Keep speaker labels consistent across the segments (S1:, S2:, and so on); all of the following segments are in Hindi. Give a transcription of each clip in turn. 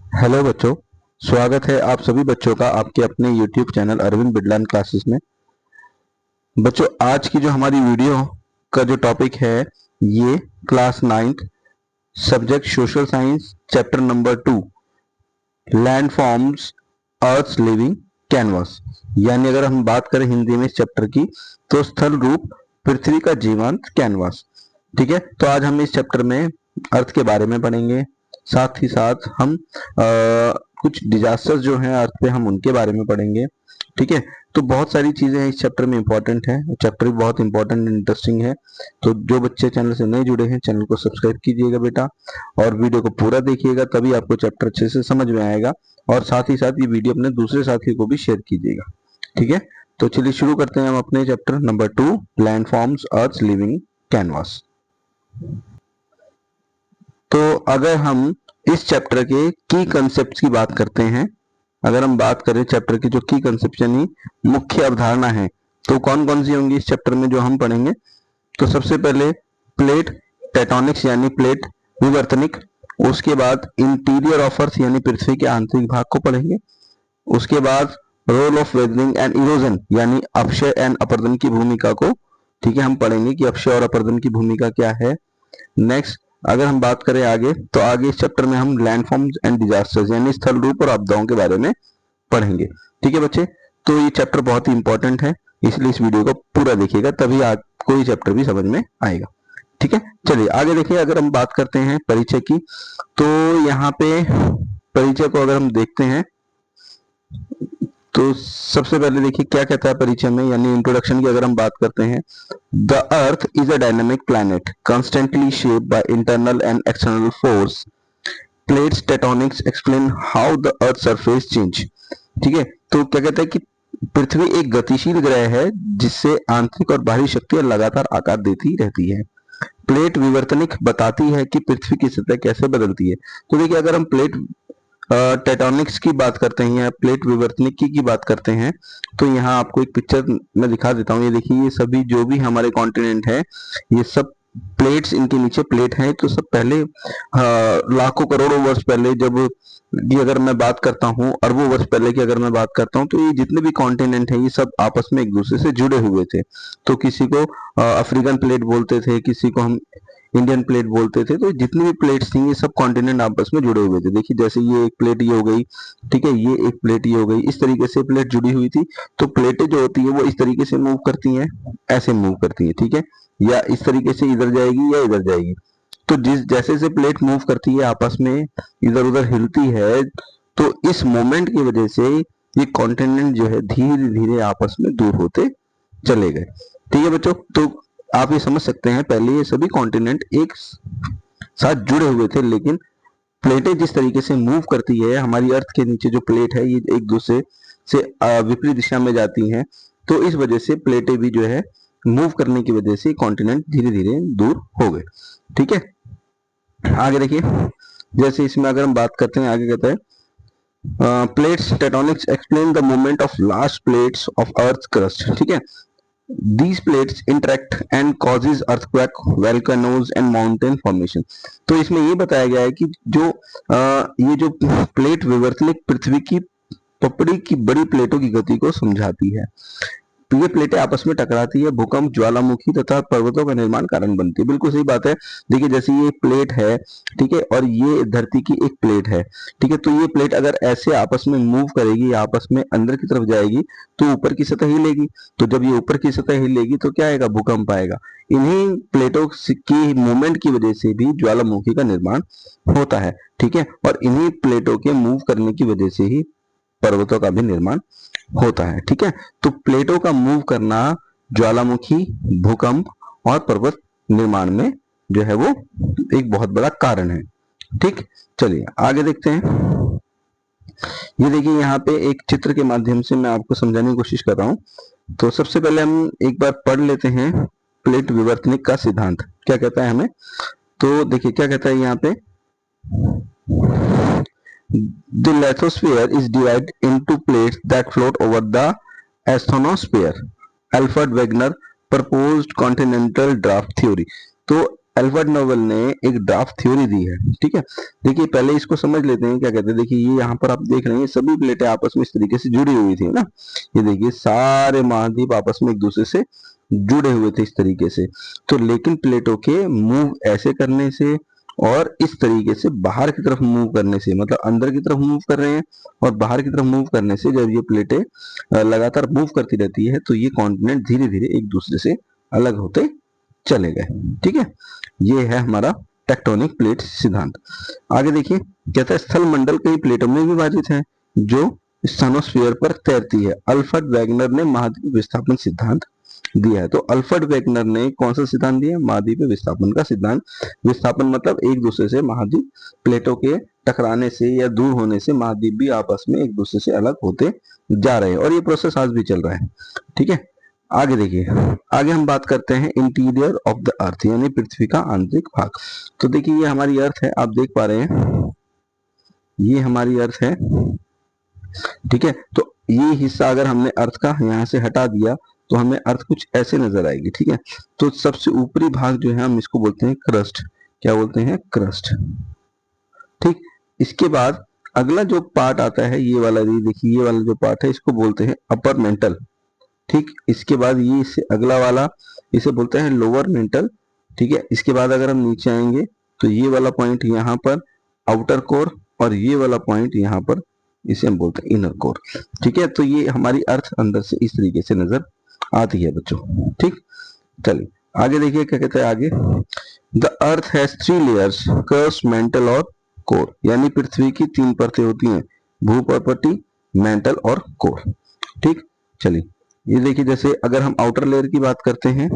S1: हेलो बच्चों, स्वागत है आप सभी बच्चों का आपके अपने YouTube channel Arvind Bidlan classes में। बच्चों, आज की जो हमारी वीडियो का जो टॉपिक है ये class 9th subject social science chapter number 2 landforms earth living canvas, यानी अगर हम बात करें हिंदी में इस चैप्टर की तो स्थल रूप पृथ्वी का जीवंत कैनवास। ठीक है, तो आज हम इस चैप्टर में अर्थ के बारे में पढ़ेंगे, साथ ही साथ हम कुछ डिजास्टर्स जो हैं अर्थ पे हम उनके बारे में पढ़ेंगे। ठीक है, तो बहुत सारी चीजें इस चैप्टर में इंपॉर्टेंट है, चैप्टर भी बहुत इंपॉर्टेंट एंड इंटरेस्टिंग है। तो जो बच्चे चैनल से नहीं जुड़े हैं चैनल को सब्सक्राइब कीजिएगा बेटा, और वीडियो को पूरा देखिएगा, तभी आपको चैप्टर अच्छे से समझ में आएगा। और साथ ही साथ ये वीडियो अपने दूसरे साथी को भी शेयर कीजिएगा। ठीक है, तो चलिए शुरू करते हैं हम अपने chapter number 2 landforms earth living canvas. तो अगर हम इस चैप्टर के की कंसेप्ट की बात करते हैं, अगर हम बात करें चैप्टर की जो की कंसेप्ट यानी मुख्य अवधारणा है, तो कौन कौन सी होंगी इस चैप्टर में जो हम पढ़ेंगे। तो सबसे पहले प्लेट टेक्टोनिक्स यानी प्लेट विवर्तनिक, उसके बाद इंटीरियर ऑफ अर्थ यानी पृथ्वी के आंतरिक भाग को पढ़ेंगे, उसके बाद role of weathering and erosion यानी अपक्षय एंड अपर्दन की भूमिका को, ठीक है, हम पढ़ेंगे कि अपक्षय और अपर्दन की भूमिका क्या है। नेक्स्ट अगर हम बात करें आगे, तो आगे इस चैप्टर में हम लैंडफॉर्म्स एंड डिजास्टर्स यानी स्थल रूप और आपदाओं के बारे में पढ़ेंगे। ठीक है बच्चे, तो ये चैप्टर बहुत ही इंपॉर्टेंट है, इसलिए इस वीडियो को पूरा देखिएगा, तभी आपको ये चैप्टर भी समझ में आएगा। ठीक है, चलिए आगे देखिए। अगर हम बात करते हैं परिचय की, तो यहाँ पे परिचय को अगर हम देखते हैं तो सबसे पहले देखिए क्या कहता है परिचय में, यानी इंट्रोडक्शन की अगर हम बात करते हैं। The earth is a dynamic planet constantly shaped by internal and external force. Plates tectonics explain how the earth surface change. ठीक है, तो क्या कहता है कि पृथ्वी एक गतिशील ग्रह है जिससे आंतरिक और बाहरी शक्तियां लगातार आकार देती रहती है। प्लेट विवर्तनिक बताती है कि पृथ्वी की सतह कैसे बदलती है। तो देखिए अगर हम प्लेट टेक्टोनिक्स की बात करते हैं या प्लेट विवर्तनिकी की बात करते हैं, तो यहाँ आपको एक पिक्चर में दिखा देता हूँ। ये देखिए, ये सभी जो भी हमारे कॉन्टिनेंट है ये सब प्लेट्स, इनके नीचे प्लेट है। तो सब पहले लाखों करोड़ों वर्ष पहले, जब ये अगर मैं बात करता हूँ अरबों वर्ष पहले की अगर मैं बात करता हूँ, तो ये जितने भी कॉन्टिनेंट है ये सब आपस में एक दूसरे से जुड़े हुए थे। तो किसी को अफ्रीकन प्लेट बोलते थे, किसी को हम इंडियन प्लेट बोलते थे। तो जितनी भी प्लेट्स थी ये सब कॉन्टिनेंट आपस में जुड़े हुए थे। देखिए जैसे ये एक प्लेट ये हो गई, ठीक है, ये एक प्लेट ये हो गई, इस तरीके से प्लेट जुड़ी हुई थी। तो प्लेटें जो होती है वो इस तरीके से मूव करती हैं, ऐसे मूव करती हैं, ठीक है, या इस तरीके से इधर जाएगी या इधर जाएगी। तो जिस जैसे से प्लेट मूव करती है आपस में इधर उधर हिलती है, तो इस मोमेंट की वजह से ये कॉन्टिनेंट जो है धीरे धीरे आपस में दूर होते चले गए। ठीक है बच्चों, तो आप ये समझ सकते हैं पहले ये सभी कॉन्टिनेंट एक साथ जुड़े हुए थे, लेकिन प्लेटें जिस तरीके से मूव करती है, हमारी अर्थ के नीचे जो प्लेट है ये एक दूसरे से विपरीत दिशा में जाती हैं, तो इस वजह से प्लेटें भी जो है मूव करने की वजह से कॉन्टिनेंट धीरे धीरे दूर हो गए। ठीक है, आगे देखिए, जैसे इसमें अगर हम बात करते हैं, आगे कहता है plates tectonics explain the movement of large plates of earth crust. ठीक है, these plates interact and causes earthquake, volcanoes and mountain formation। तो इसमें ये बताया गया है कि जो ये जो प्लेट विवर्तनिक पृथ्वी की पपड़ी की बड़ी प्लेटों की गति को समझाती है। तो ये प्लेटें आपस में टकराती है, भूकंप, ज्वालामुखी तथा पर्वतों का निर्माण कारण बनती है। बिल्कुल सही बात है। देखिए जैसे ये प्लेट है, ठीक है, और ये धरती की एक प्लेट है, ठीक है, तो ये प्लेट अगर ऐसे आपस में मूव करेगी, आपस में अंदर की तरफ जाएगी, तो ऊपर की सतह हिलेगी। तो जब ये ऊपर की सतह हिलेगी तो क्या आएगा, भूकंप आएगा। इन्हीं प्लेटों की मूवमेंट की वजह से भी ज्वालामुखी का निर्माण होता है। ठीक है, और इन्हीं प्लेटों के मूव करने की वजह से ही पर्वतों का भी निर्माण होता है। ठीक है, तो प्लेटों का मूव करना ज्वालामुखी, भूकंप और पर्वत निर्माण में जो है वो एक बहुत बड़ा कारण है। ठीक, चलिए आगे देखते हैं। ये देखिए यहाँ पे एक चित्र के माध्यम से मैं आपको समझाने की कोशिश कर रहा हूँ। तो सबसे पहले हम एक बार पढ़ लेते हैं प्लेट विवर्तनिक का सिद्धांत क्या कहता है हमें। तो देखिए क्या कहता है यहाँ पे, The lithosphere is divided into plates that float over the asthenosphere. Alfred Wegener proposed continental draft theory। तो एल्फ्रेड नोबेल ने एक ड्राफ्ट थ्योरी दी है। ठीक है, देखिए पहले इसको समझ लेते हैं क्या कहते हैं। देखिए ये यहाँ पर आप देख रहे हैं सभी प्लेटें आपस में इस तरीके से जुड़ी हुई थी ना, ये देखिए सारे महाद्वीप आपस में एक दूसरे से जुड़े हुए थे इस तरीके से। तो लेकिन प्लेटों के मूव ऐसे करने से और इस तरीके से बाहर की तरफ मूव करने से, मतलब अंदर की तरफ मूव कर रहे हैं और बाहर की तरफ मूव करने से, जब ये प्लेटें लगातार मूव करती रहती है तो ये कॉन्टिनेंट धीरे धीरे एक दूसरे से अलग होते चले गए। ठीक है, ये है हमारा टेक्टोनिक प्लेट सिद्धांत। आगे देखिए कहता है स्थल मंडल कई प्लेटों में विभाजित है जो स्थानोस्फीयर पर तैरती है। अल्फ्रेड वेगनर ने महाद्वीप विस्थापन सिद्धांत दिया है। तो अल्फ्रेड वेगनर ने कौन सा सिद्धांत दिया? महाद्वीप विस्थापन का सिद्धांत। विस्थापन मतलब एक दूसरे से महाद्वीप प्लेटों के टकराने से या दूर होने से महाद्वीप भी आपस में एक दूसरे से अलग होते जा रहे हैं और ये प्रोसेस आज भी चल रहा है। ठीक है, आगे देखिए, आगे हम बात करते हैं इंटीरियर ऑफ द अर्थ यानी पृथ्वी का आंतरिक भाग। तो देखिए ये हमारी अर्थ है, आप देख पा रहे हैं ये हमारी अर्थ है। ठीक है, तो ये हिस्सा अगर हमने अर्थ का यहाँ से हटा दिया तो हमें अर्थ कुछ ऐसे नजर आएगी। ठीक है, तो सबसे ऊपरी भाग जो है हम इसको बोलते हैं क्रस्ट। क्या बोलते हैं? क्रस्ट। ठीक, इसके बाद अगला जो पार्ट आता है ये वाला, देखिए ये वाला जो पार्ट है इसको बोलते हैं अपर मेंटल। ठीक, इसके बाद ये इससे अगला वाला इसे बोलते हैं लोअर मेंटल। ठीक है, इसके बाद अगर हम नीचे आएंगे तो ये वाला पॉइंट यहाँ पर आउटर कोर और ये वाला पॉइंट यहाँ पर इसे हम बोलते हैं इनर कोर। ठीक है, तो ये हमारी अर्थ अंदर से इस तरीके से नजर आती है बच्चों। ठीक, चलिए आगे देखिए क्या कहता है आगे। The earth has 3 layers, crust, mental और कोर। यानी पृथ्वी की 3 परतें होती हैं, भूपर्पटी, मेंटल और कोर। ठीक, चलिए ये देखिए जैसे अगर हम आउटर लेयर की बात करते हैं,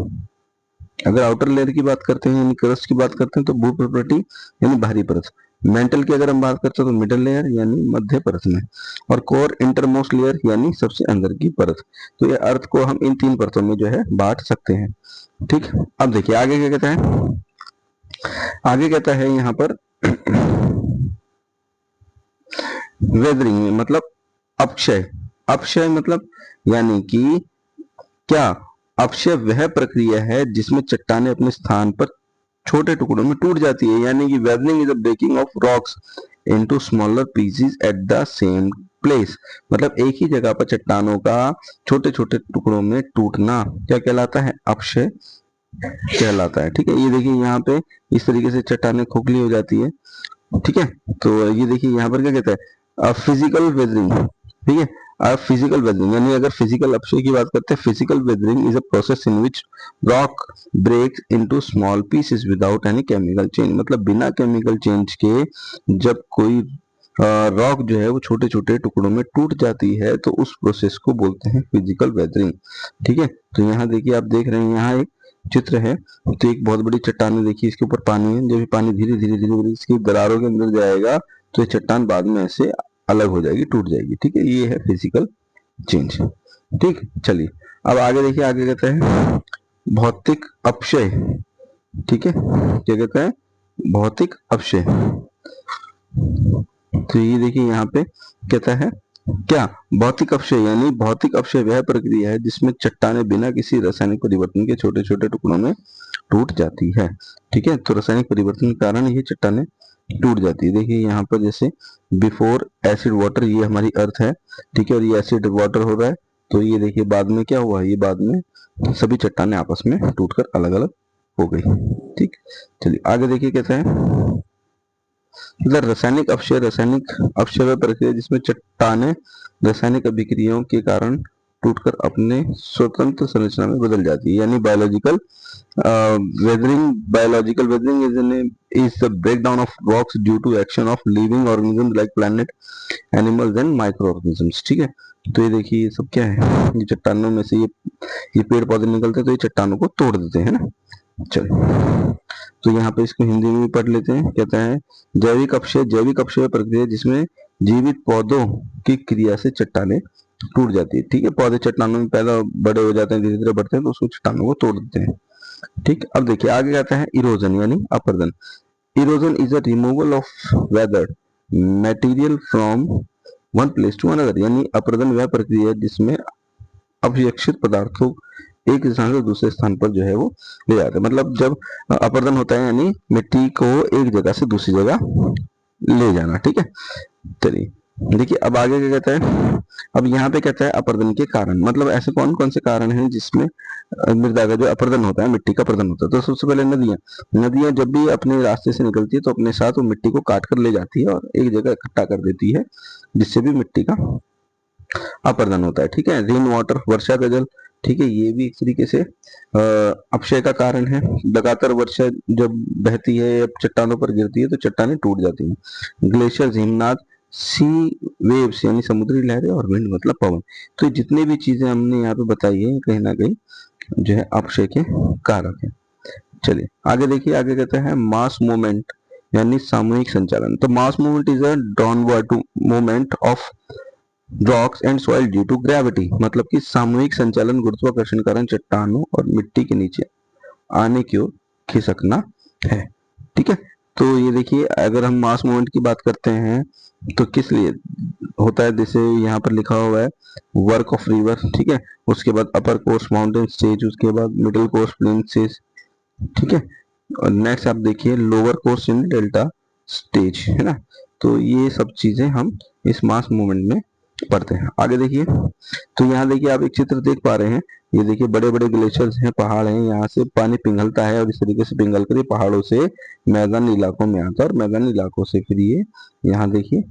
S1: अगर आउटर लेयर की बात करते हैं यानी क्रस्ट की बात करते हैं तो भूपर्पटी यानी बाहरी परत। मेंटल की अगर हम बात करते हैं तो मिडल लेयर यानी मध्य परत में, और कोर इंटरमोस्ट लेयर यानी सबसे अंदर की परत। तो ये अर्थ को हम इन 3 परतों में जो है बांट सकते हैं। ठीक, अब देखिए आगे क्या कहता है। आगे कहता है यहाँ पर वेदरिंग में मतलब अपक्षय। अपक्षय मतलब यानी कि क्या? अपक्षय वह प्रक्रिया है जिसमें चट्टाने अपने स्थान पर छोटे टुकड़ों में टूट जाती है। यानी कि weathering is the breaking of rocks into smaller pieces at the same place. मतलब एक ही जगह पर चट्टानों का छोटे छोटे टुकड़ों में टूटना क्या कहलाता है? अपक्षय कहलाता है। ठीक है, ये देखिए यहाँ पे इस तरीके से चट्टानें खोखली हो जाती है। ठीक है, तो ये देखिए यहाँ पर क्या कहता है? Physical weathering. ठीक है, फिजिकल वेदरिंग यानी अगर फिजिकल अपक्षय की बात करते हैं, physical weathering is a process in which rock breaks into small pieces without any chemical change. मतलब बिना केमिकल चेंज के जब कोई रॉक जो है वो छोटे छोटे टुकड़ों में टूट जाती है तो उस प्रोसेस को बोलते हैं फिजिकल वेदरिंग। ठीक है, तो यहाँ देखिए आप देख रहे हैं यहाँ एक चित्र है, तो एक बहुत बड़ी चट्टान है, देखिए इसके ऊपर पानी है। जब ये पानी धीरे धीरे धीरे धीरे इसकी दरारों के अंदर जाएगा तो ये चट्टान बाद में ऐसे अलग हो जाएगी, टूट जाएगी। ठीक है, ये है फिजिकल चेंज। ठीक, चलिए अब आगे देखिए, आगे कहते हैं भौतिक अपक्षय। ठीक है, क्या कहता है? भौतिक अपक्षय। तो ये देखिए यहाँ पे कहता है क्या? भौतिक अपक्षय यानी भौतिक अपक्षय वह प्रक्रिया है जिसमें चट्टानें बिना किसी रासायनिक परिवर्तन के छोटे छोटे टुकड़ों में टूट जाती है। ठीक है, तो रासायनिक परिवर्तन के कारण ये चट्टानें टूट जाती है। देखिए यहाँ पर जैसे बिफोर एसिड वाटर, ये हमारी अर्थ है। ठीक है, और ये एसिड वाटर हो रहा है, तो ये देखिए बाद में क्या हुआ, ये बाद में सभी चट्टानें आपस में टूटकर अलग अलग हो गई। ठीक, चलिए आगे देखिए कहता है रासायनिक अपक्षय। रासायनिक अपक्षय प्रक्रिया जिसमें चट्टानें रासायनिक अभिक्रियाओं के कारण टूटकर अपने स्वतंत्र संरचना में बदल जाती है। यानी biological weathering. Biological weathering is the breakdown of rocks due to action of living organisms like planet, animals and microorganisms. ठीक है, तो ये देखिए ये सब क्या है? ये चट्टानों में से ये पेड़ पौधे निकलते हैं तो ये चट्टानों को तोड़ देते हैं ना। चलो, तो यहाँ पे इसको हिंदी में भी पढ़ लेते हैं। कहता है जैविक अपक्षय। जैविक अपक्षय प्रक्रिया जिसमें जीवित पौधों की क्रिया से चट्टानें टूट जाती है। ठीक है, पौधे चट्टानों में पैदा बड़े हो जाते हैं, धीरे धीरे बढ़ते हैं, तो उसको चट्टानों को तोड़ देते हैं। ठीक, अब देखिए आगे कहता है इरोजन यानी अपरदन। Erosion is a removal of weather material from one place to another. यानी अपरदन वह प्रक्रिया है जिसमें अपयक्षित पदार्थों एक स्थान से दूसरे स्थान पर जो है वो ले जाते हैं। मतलब जब अपर्दन होता है यानी मिट्टी को एक जगह से दूसरी जगह ले जाना। ठीक है, चलिए देखिए अब आगे क्या कहता है। अब यहाँ पे कहता है अपर्दन के कारण, मतलब ऐसे कौन कौन से कारण हैं जिसमें मृदा का जो अपर्दन होता है, मिट्टी का अपर्दन होता है। तो सबसे पहले नदियां, नदियां जब भी अपने रास्ते से निकलती है तो अपने साथ वो मिट्टी को काट कर ले जाती है और एक जगह इकट्ठा कर देती है, जिससे भी मिट्टी का अपर्दन होता है। ठीक है, रेन वाटर, वर्षा का जल, ठीक है, ये भी एक तरीके से अपक्षय का कारण है। लगातार वर्षा जब बहती है या चट्टानों पर गिरती है तो चट्टानें टूट जाती हैं। ग्लेशियर, हिमनाद, सी वेव्स यानी समुद्री लहरें, और विंड मतलब पवन। तो जितनी भी चीजें हमने यहाँ पे बताई है कहीं ना कहीं जो है अपक्षय के कारक है। चलिए आगे देखिए, आगे कहते हैं मास मूवमेंट यानी सामूहिक संचालन। तो mass movement is a downward movement of rocks and soil due to gravity, मतलब कि सामूहिक संचालन गुरुत्वाकर्षण के कारण चट्टानों और मिट्टी के नीचे आने की ओर खिसकना है। ठीक है, तो ये देखिए अगर हम मास मूवमेंट की बात करते हैं तो किस लिए होता है, जैसे यहाँ पर लिखा हुआ है वर्क ऑफ रिवर। ठीक है, उसके बाद अपर कोर्स माउंटेन स्टेज, उसके बाद मिडिल कोर्स प्लेन स्टेज। ठीक है, और नेक्स्ट आप देखिए lower course in delta stage, है ना। तो ये सब चीजें हम इस मास मूवमेंट में पढ़ते हैं। आगे देखिए, तो यहाँ देखिए आप एक चित्र देख पा रहे हैं। ये देखिए बड़े बड़े ग्लेशियर्स हैं, पहाड़ हैं, यहाँ से पानी पिघलता है और इस तरीके से पिघल कर ये पहाड़ों से मैदानी इलाकों में आता है और मैदानी इलाकों से फिर ये यहाँ देखिए,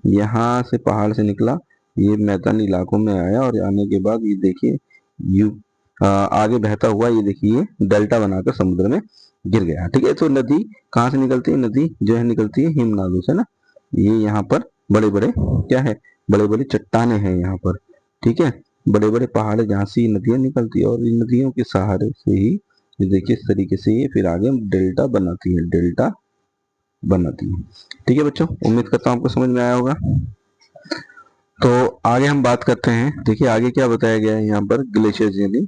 S1: यहाँ से पहाड़ से निकला, ये मैदानी इलाकों में आया और आने के बाद ये देखिए यू आगे बहता हुआ ये देखिए डेल्टा बनाकर समुद्र में गिर गया। ठीक है, तो नदी कहाँ से निकलती है, नदी जो है निकलती है हिमनादों से ना। ये यहाँ पर बड़े बड़े क्या है, बड़े बड़े चट्टाने हैं यहाँ पर। ठीक है, बड़े बड़े पहाड़ है जहाँ से ये नदियां निकलती है और इन नदियों के सहारे से ही ये देखिए इस तरीके से ये फिर आगे डेल्टा बनाती है, डेल्टा बनाती है। ठीक है बच्चों, उम्मीद करता हूँ आपको समझ में आया होगा। तो आगे हम बात करते हैं, देखिए आगे क्या बताया गया है यहाँ पर, ग्लेशियर्स यानी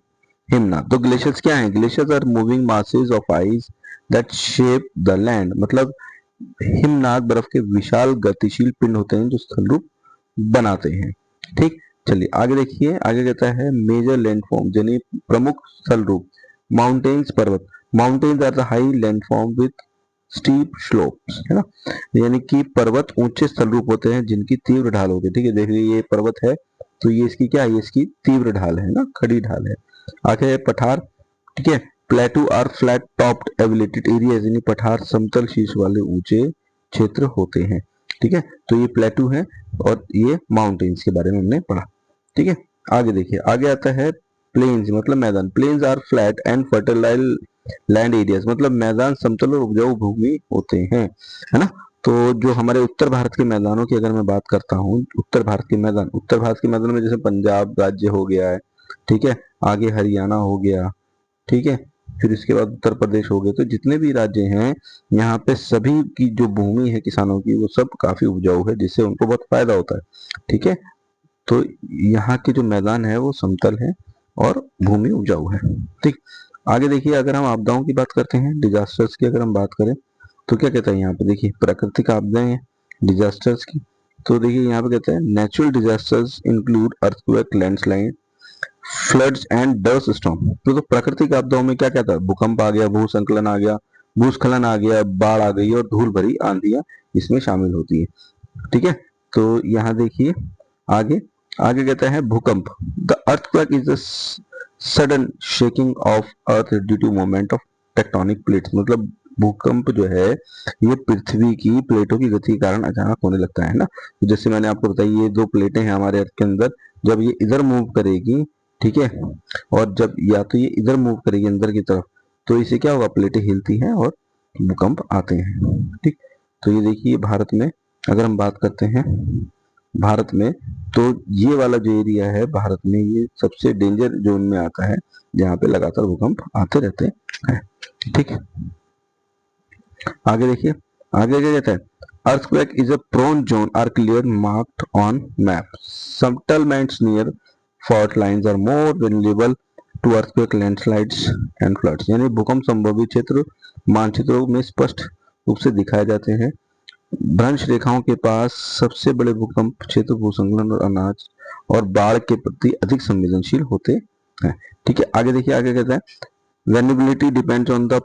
S1: हिमनाद। तो ग्लेशियर्स क्या है, glaciers are moving masses of ice that shape the land, मतलब हिमनाद बर्फ के विशाल गतिशील पिंड होते हैं जो स्थल रूप बनाते हैं। ठीक, चलिए आगे देखिए, आगे कहता है मेजर लैंडफॉर्म यानी प्रमुख स्थल रूप, माउंटेन्स पर्वत, mountains are the high landform with steep slopes, है ना, यानी कि पर्वत ऊंचे स्थल रूप होते हैं जिनकी तीव्र ढाल होती है। ठीक है, देखिए ये पर्वत है तो ये इसकी क्या है, ये इसकी तीव्र ढाल है ना, खड़ी ढाल है। आगे है पठार। ठीक है, plateau are flat topped elevated areas, यानी पठार समतल शीर्ष वाले ऊंचे क्षेत्र होते हैं। ठीक है, तो ये प्लेटू है और ये माउंटेन्स के बारे में हमने पढ़ा। ठीक है, आगे देखिए, आगे आता है प्लेन्स मतलब मैदान। Plains are flat and fertile land areas, मतलब मैदान समतल और उपजाऊ भूमि होते हैं, है ना। तो जो हमारे उत्तर भारत के मैदानों की अगर मैं बात करता हूँ, उत्तर भारत के मैदान, उत्तर भारत के मैदान में जैसे पंजाब राज्य हो गया है, ठीक है, आगे हरियाणा हो गया, ठीक है, फिर इसके बाद उत्तर प्रदेश हो गए, तो जितने भी राज्य हैं यहाँ पे सभी की जो भूमि है किसानों की वो सब काफी उपजाऊ है, जिससे उनको बहुत फायदा होता है। ठीक है, तो यहाँ के जो मैदान है वो समतल है और भूमि उपजाऊ है। ठीक, आगे देखिए, अगर हम आपदाओं की बात करते हैं, डिजास्टर्स की अगर हम बात करें तो क्या कहता है यहाँ पे, देखिए प्राकृतिक आपदाएं हैं डिजास्टर्स की। तो देखिए यहाँ पे कहते हैं natural disasters include earthquake, landslide, floods and dust storm. तो प्राकृतिक आपदाओं में क्या कहता है, भूकंप आ गया, भूसंकलन आ गया, भूस्खलन आ गया, बाढ़ आ गई और धूल भरी आंधियां इसमें शामिल होती है। ठीक है, तो यहाँ देखिए आगे, आगे कहता है भूकंप। The earthquake is the sudden shaking of earth due to movement of tectonic plates, मतलब भूकंप जो है ये पृथ्वी की प्लेटों की गति के कारण अचानक होने लगता है ना। जैसे मैंने आपको बताया ये दो प्लेटें हैं हमारे अर्थ के अंदर, जब ये इधर मूव करेगी, ठीक है, और जब या तो ये इधर मूव करेगी अंदर की तरफ तो इसे क्या होगा, प्लेटें हिलती हैं और भूकंप आते हैं। ठीक, तो ये देखिए भारत में अगर हम बात करते हैं, भारत में तो ये वाला जो एरिया है भारत में ये सबसे डेंजर जोन में आता है जहाँ पे लगातार भूकंप आते रहते हैं। ठीक है, आगे देखिए, आगे क्या कहता है, earthquake is a prone zone are clearly marked on map, settlements near fault lines are more vulnerable to earthquake, landslides and floods, यानी भूकंप संभावित क्षेत्र मानचित्रों में स्पष्ट रूप से दिखाए जाते हैं। भ्रंश रेखाओं के पास सबसे बड़े भूकंप क्षेत्र भूस्खलन और अनाज और बाढ़ के प्रति अधिक संवेदनशील होते है। ठीक है, आगे देखिए, आगे कहते हैं vulnerability depends on the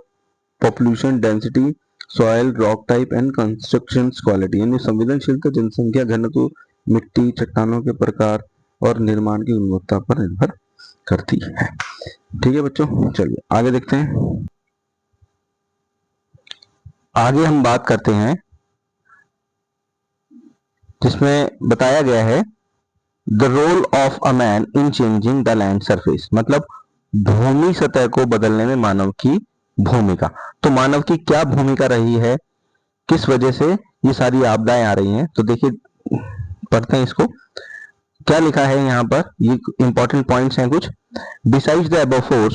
S1: population density, soil, rock type and construction quality, यानी संवेदनशीलता जनसंख्या घनत्व, मिट्टी, चट्टानों के प्रकार और निर्माण की गुणवत्ता पर निर्भर करती है। ठीक है बच्चों, चलिए आगे देखते हैं। आगे हम बात करते हैं जिसमें बताया गया है the role of a man in changing the land surface, मतलब भूमि सतह को बदलने में मानव की भूमिका। तो मानव की क्या भूमिका रही है, किस वजह से ये सारी आपदाएं आ रही हैं, तो देखिए पढ़ते हैं इसको। क्या लिखा है यहाँ पर, ये इंपॉर्टेंट पॉइंट्स हैं कुछ। Besides the above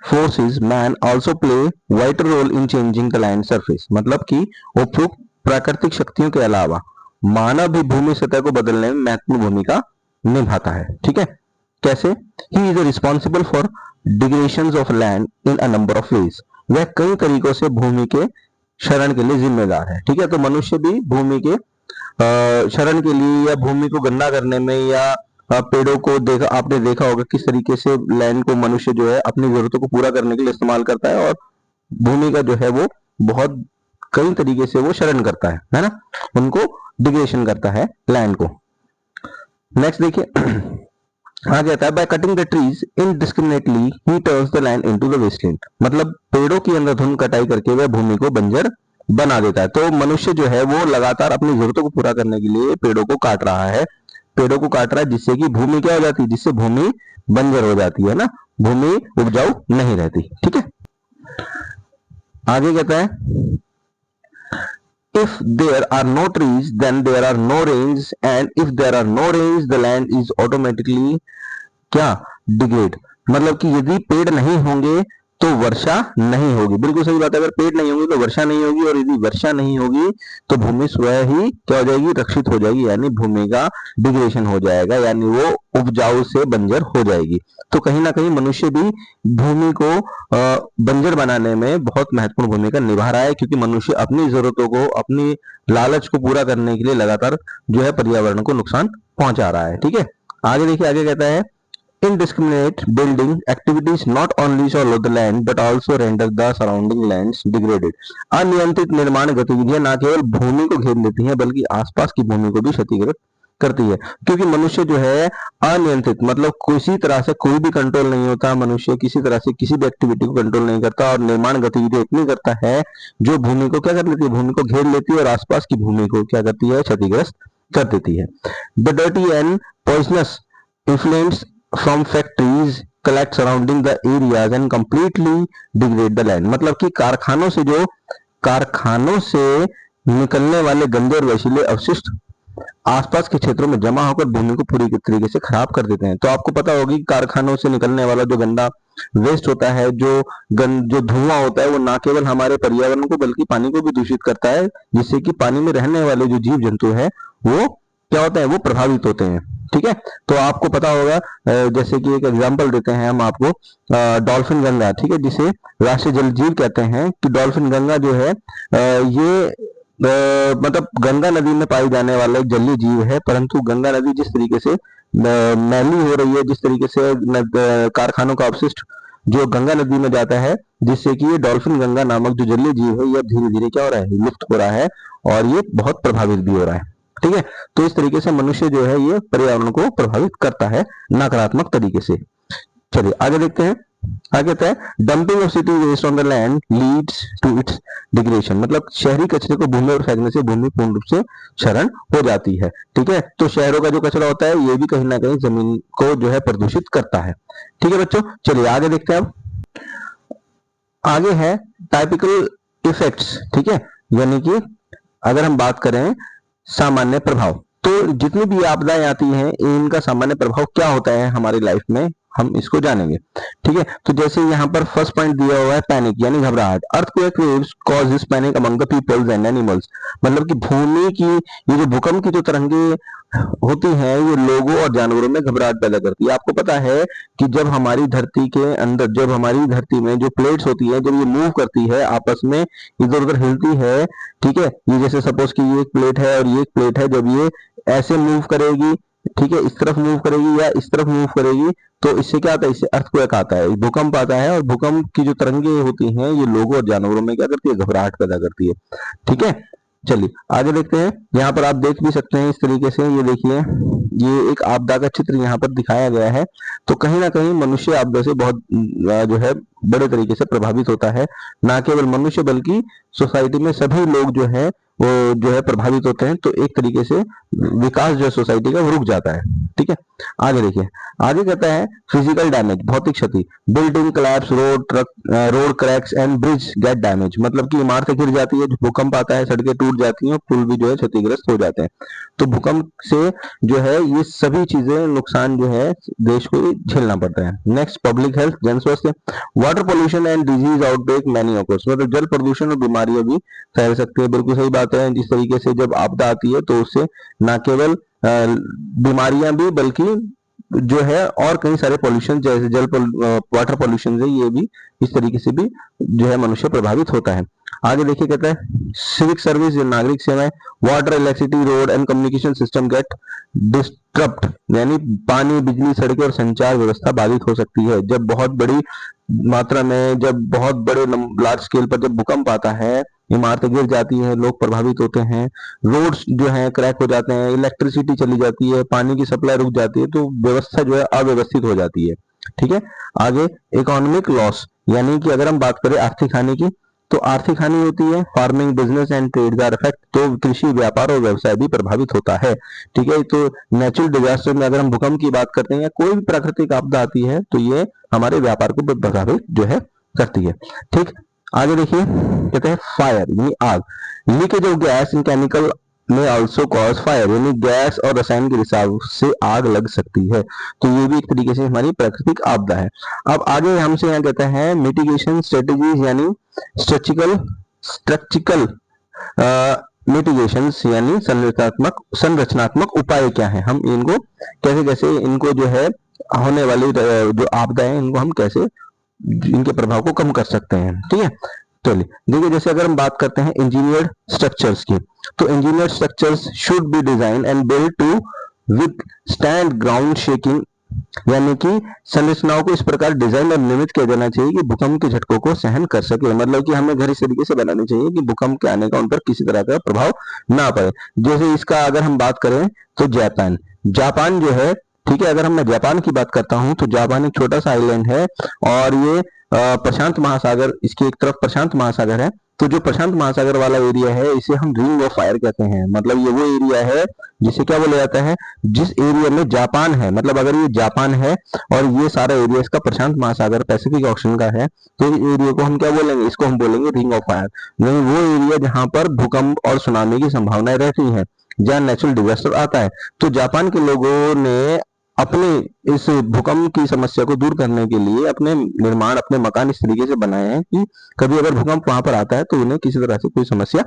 S1: forces man also play vital role in changing the land surface, मतलब कि उपयुक्त प्राकृतिक शक्तियों के अलावा मानव भी भूमि सतह को बदलने में महत्वपूर्ण भूमिका निभाता है। ठीक है, कैसे? He is responsible for degradation of land in a number of ways, वह कई तरीकों से भूमि के क्षरण के लिए जिम्मेदार है। ठीक है, तो मनुष्य भी भूमि के क्षरण के लिए या भूमि को गंदा करने में या पेड़ों को देखा, आपने देखा होगा किस तरीके से लैंड को मनुष्य जो है अपनी जरूरतों को पूरा करने के लिए इस्तेमाल करता है, और भूमि का जो है वो बहुत कई तरीके से वो क्षरण करता है ना, उनको डिग्रेडेशन करता है लैंड को। नेक्स्ट देखिए आगे आता है by cutting the trees indiscriminately he turns the land into the wasteland, मतलब पेड़ों की अंधाधुंध कटाई करके वह भूमि को बंजर बना देता है। तो मनुष्य जो है वो लगातार अपनी जरूरतों को पूरा करने के लिए पेड़ों को काट रहा है, पेड़ों को काट रहा है, जिससे कि भूमि क्या हो जाती है, जिससे भूमि बंजर हो जाती है ना, भूमि उपजाऊ नहीं रहती। ठीक है, आगे कहता है if there are no trees then there are no rains, and if there are no rains the land is automatically क्या डिग्रेड, मतलब कि यदि पेड़ नहीं होंगे तो वर्षा नहीं होगी। बिल्कुल सही बात है, अगर पेड़ नहीं होंगे तो वर्षा नहीं होगी, और यदि वर्षा नहीं होगी तो भूमि स्वयं ही क्या हो जाएगी, रक्षित हो जाएगी, यानी भूमि का डिग्रेडेशन हो जाएगा, यानी वो उपजाऊ से बंजर हो जाएगी। तो कहीं ना कहीं मनुष्य भी भूमि को बंजर बनाने में बहुत महत्वपूर्ण भूमिका निभा रहा है, क्योंकि मनुष्य अपनी जरूरतों को, अपनी लालच को पूरा करने के लिए लगातार जो है पर्यावरण को नुकसान पहुंचा रहा है। ठीक है, आगे देखिए, आगे कहता है indiscriminate building activities not only swallow the land but also render the surrounding lands degraded, अनियंत्रित निर्माण गतिविधियां न केवल भूमि को घेर लेती हैं बल्कि आसपास की भूमि को भी क्षतिग्रस्त करती है, क्योंकि मनुष्य जो है अनियंत्रित, मतलब किसी तरह से कोई भी कंट्रोल नहीं होता, मनुष्य किसी तरह से किसी भी एक्टिविटी को कंट्रोल नहीं करता, और निर्माण गतिविधि इतनी करता है जो भूमि को क्या कर लेती है, भूमि को घेर लेती है और आसपास की भूमि को क्या करती है, क्षतिग्रस्त कर देती है। The dirty and poisonous influence from factories collect surrounding the areas and completely degrade the land, मतलब कि कारखानों से निकलने वाले गंदे और विषैले अवशिष्ट आसपास के क्षेत्रों में जमा होकर भूमि को पूरी तरीके से खराब कर देते हैं। तो आपको पता होगी कारखानों से निकलने वाला जो गंदा वेस्ट होता है, जो धुआं होता है, वो ना केवल हमारे पर्यावरण को बल्कि पानी को भी दूषित करता है, जिससे कि पानी में रहने वाले जो जीव जंतु है वो क्या होता है, वो प्रभावित होते हैं। ठीक है, तो आपको पता होगा, जैसे कि एक एग्जांपल देते हैं हम आपको, डॉल्फिन गंगा, ठीक है, जिसे राष्ट्रीय जल जीव कहते हैं, कि डॉल्फिन गंगा जो है ये मतलब गंगा नदी में पाई जाने वाला एक जलीय जीव है, परंतु गंगा नदी जिस तरीके से मैली हो रही है, जिस तरीके से कारखानों का अपशिष्ट जो गंगा नदी में जाता है, जिससे कि ये डॉल्फिन गंगा नामक जो जलीय जीव है, यह धीरे धीरे क्या हो रहा है, लुप्त हो रहा है, और ये बहुत प्रभावित भी हो रहा है। ठीक है, तो इस तरीके से मनुष्य जो है ये पर्यावरण को प्रभावित करता है नकारात्मक तरीके से। चलिए आगे देखते हैं, आगे कहता है dumping of city waste on the land leads to its degradation, मतलब शहरी कचरे को भूमि पर फेंकने से भूमि पूर्ण रूप से क्षरण हो जाती है। ठीक है, तो शहरों का जो कचरा होता है ये भी कहीं ना कहीं जमीन को जो है प्रदूषित करता है। ठीक है बच्चों, चलिए आगे देखते हैं। अब आगे है टाइपिकल इफेक्ट्स। ठीक है, यानी कि अगर हम बात करें सामान्य प्रभाव, तो जितनी भी आपदाएं आती हैं इनका सामान्य प्रभाव क्या होता है हमारी लाइफ में, हम इसको जानेंगे। ठीक है, तो जैसे यहाँ पर फर्स्ट पॉइंट दिया हुआ है पैनिक, यानी घबराहट। Earthquake waves causes panic among the peoples and animals, मतलब कि भूमि की ये जो भूकंप की जो तरंगे होती हैं ये लोगों और जानवरों में घबराहट पैदा करती है। आपको पता है कि जब हमारी धरती के अंदर, जब हमारी धरती में जो प्लेट्स होती है, जब ये मूव करती है, आपस में इधर उधर हिलती है, ठीक है, ये जैसे सपोज कि ये एक प्लेट है और ये एक प्लेट है, जब ये ऐसे मूव करेगी, ठीक है, इस तरफ मूव करेगी या इस तरफ मूव करेगी तो इससे क्या आता है, इससे अर्थक्वेक आता है, भूकंप आता है। और भूकंप की जो तरंगे होती हैं ये लोगों और जानवरों में क्या करती है, घबराहट पैदा करती है। ठीक है, चलिए आगे देखते हैं। यहाँ पर आप देख भी सकते हैं इस तरीके से, ये देखिए ये एक आपदा का चित्र यहाँ पर दिखाया गया है। तो कहीं ना कहीं मनुष्य आपदा से बहुत जो है बड़े तरीके से प्रभावित होता है। ना केवल मनुष्य बल्कि सोसाइटी में सभी लोग जो है वो जो है प्रभावित होते हैं। तो एक तरीके से विकास जो सोसाइटी का वो रुक जाता है। ठीक है, आगे देखिए, आगे कहता है फिजिकल डैमेज, भौतिक क्षति, building collapse, road cracks and bridge gate damage, मतलब कि इमारतें गिर जाती है, भूकंप आता है, सड़कें टूट जाती हैं, पुल भी जो है क्षतिग्रस्त हो जाते हैं। तो भूकंप से जो है ये सभी चीजें नुकसान जो है देश को झेलना पड़ता है। नेक्स्ट, पब्लिक हेल्थ, जन स्वास्थ्य, water pollution and disease outbreak many occurs, मतलब जल प्रदूषण और बीमारियां भी फैल सकती है। बिल्कुल सही बात है, जिस तरीके से जब आपदा आती है तो उससे न केवल बीमारियां भी बल्कि जो है और कई सारे पॉल्यूशन जैसे वाटर पॉल्यूशन है, ये भी इस तरीके से भी जो है मनुष्य प्रभावित होता है। आगे देखिए, कहता है सिविक सर्विस या नागरिक सेवाएं, water, electricity, road and communication system get disturbed, यानी पानी, बिजली, सड़कें और संचार व्यवस्था बाधित हो सकती है। जब बहुत बड़ी मात्रा में, जब बहुत बड़े लार्ज स्केल पर जब भूकंप आता है, इमारतें गिर जाती हैं, लोग प्रभावित होते हैं, रोड्स जो है क्रैक हो जाते हैं, इलेक्ट्रिसिटी चली जाती है, पानी की सप्लाई रुक जाती है, तो व्यवस्था जो है अव्यवस्थित हो जाती है। ठीक है, आगे इकोनॉमिक लॉस, यानी कि अगर हम बात करें आर्थिक हानि की, तो आर्थिक हानि होती है, farming, business and trade are affect, तो कृषि, व्यापार और व्यवसाय भी प्रभावित होता है। ठीक है, तो नेचुरल डिजास्टर में अगर हम भूकंप की बात करते हैं या कोई भी प्राकृतिक आपदा आती है तो ये हमारे व्यापार को प्रभावित जो है करती है। ठीक, आगे देखिए, कहते हैं फायर यानी आग, leakage of gas in chemical में ऑल्सो कॉज फायर, यानी गैस और रसायन के रिसाव से आग लग सकती है। तो ये भी एक तरीके से हमारी प्राकृतिक आपदा है। अब आगे हमसे यहाँ कहते हैं मिटिगेशन स्ट्रेटेजीज, यानी स्ट्रक्चरल मिटिगेशन यानी संरचनात्मक उपाय क्या है, हम इनको कैसे कैसे इनको जो है होने वाली जो आपदाएं इनको हम कैसे इनके प्रभाव को कम कर सकते हैं। ठीक है, चलिए देखिए, जैसे अगर हम बात करते हैं इंजीनियर्ड स्ट्रक्चर्स की, तो engineered structures should be design and build to withstand ground shaking, यानी कि संरचनाओं को इस प्रकार डिजाइन और निर्मित किया जाना चाहिए कि भूकंप के झटकों को सहन कर सके। मतलब कि हमें घर इस तरीके से बनाने चाहिए कि भूकंप के आने का उन पर किसी तरह का प्रभाव ना पड़े। जैसे इसका अगर हम बात करें तो जापान जो है, ठीक है, अगर मैं जापान की बात करता हूं तो जापान एक छोटा सा आइलैंड है और ये प्रशांत महासागर, इसकी एक तरफ प्रशांत महासागर है। तो जो प्रशांत महासागर वाला एरिया है इसे हम रिंग ऑफ फायर कहते हैं। मतलब ये वो एरिया है जिसे क्या बोला जाता है, जिस एरिया में जापान है, मतलब अगर ये जापान है और ये सारा एरिया इसका प्रशांत महासागर पैसिफिक ओशन का है, तो इस एरिया को हम क्या बोलेंगे, इसको हम बोलेंगे रिंग ऑफ फायर। नहीं, वो एरिया जहां पर भूकंप और सुनामी की संभावनाएं रहती हैं, जहां नेचुरल डिजास्टर आता है। तो जापान के लोगों ने अपने इस भूकंप की समस्या को दूर करने के लिए अपने निर्माण, अपने मकान इस तरीके से बनाए हैं कि कभी अगर भूकंप वहां पर आता है तो उन्हें किसी तरह से कोई समस्या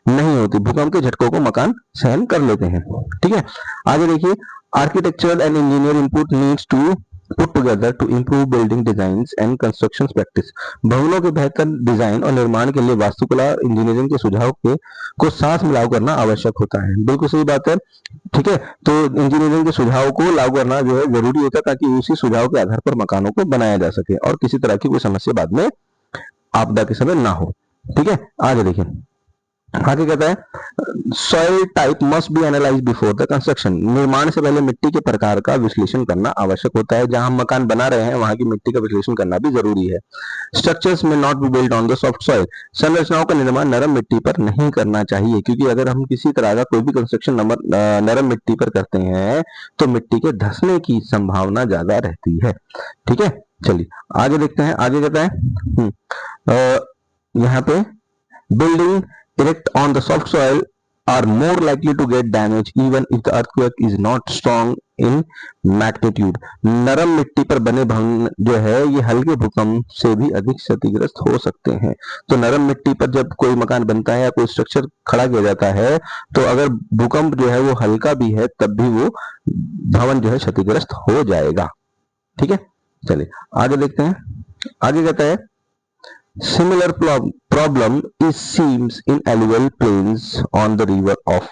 S1: नहीं होती, भूकंप के झटकों को मकान सहन कर लेते हैं। ठीक है, आगे देखिए, architectural and engineer input needs to put together to improve building designs and construction practice, भवनों के बेहतर डिजाइन और निर्माण के लिए वास्तुकला इंजीनियरिंग के सुझाव के को साथ मिलाव करना आवश्यक होता है। बिल्कुल सही बात है। ठीक है, तो इंजीनियरिंग के सुझाव को लागू करना जो है जरूरी होता है ताकि उसी सुझाव के आधार पर मकानों को बनाया जा सके और किसी तरह की कोई समस्या बाद में आपदा के समय ना हो। ठीक है, आगे देखिए, आगे कहता है soil type must be analyse before the construction, निर्माण से पहले मिट्टी के प्रकार का विश्लेषण करना आवश्यक होता है। जहां हम मकान बना रहे हैं वहां की मिट्टी का विश्लेषण करना भी जरूरी है। स्ट्रक्चर्स में not be build on the soft soil, संरचनाओं का निर्माण नरम मिट्टी पर नहीं करना चाहिए, क्योंकि अगर हम किसी तरह का कोई भी कंस्ट्रक्शन नरम मिट्टी पर करते हैं तो मिट्टी के धंसने की संभावना ज्यादा रहती है। ठीक है, चलिए आगे देखते हैं। आगे कहता है यहाँ पे building erect on the soft soil are more likely to get damage even if the earthquake is not strong in magnitude, नरम मिट्टी पर बने भवन जो है ये हल्के भूकंप से भी अधिक क्षतिग्रस्त हो सकते हैं। तो नरम मिट्टी पर जब कोई मकान बनता है या कोई स्ट्रक्चर खड़ा किया जाता है तो अगर भूकंप जो है वो हल्का भी है तब भी वो भवन जो है क्षतिग्रस्त हो जाएगा। ठीक है, चलिए आगे देखते हैं। आगे कहता है similar problem is seems in alluvial plains on the river of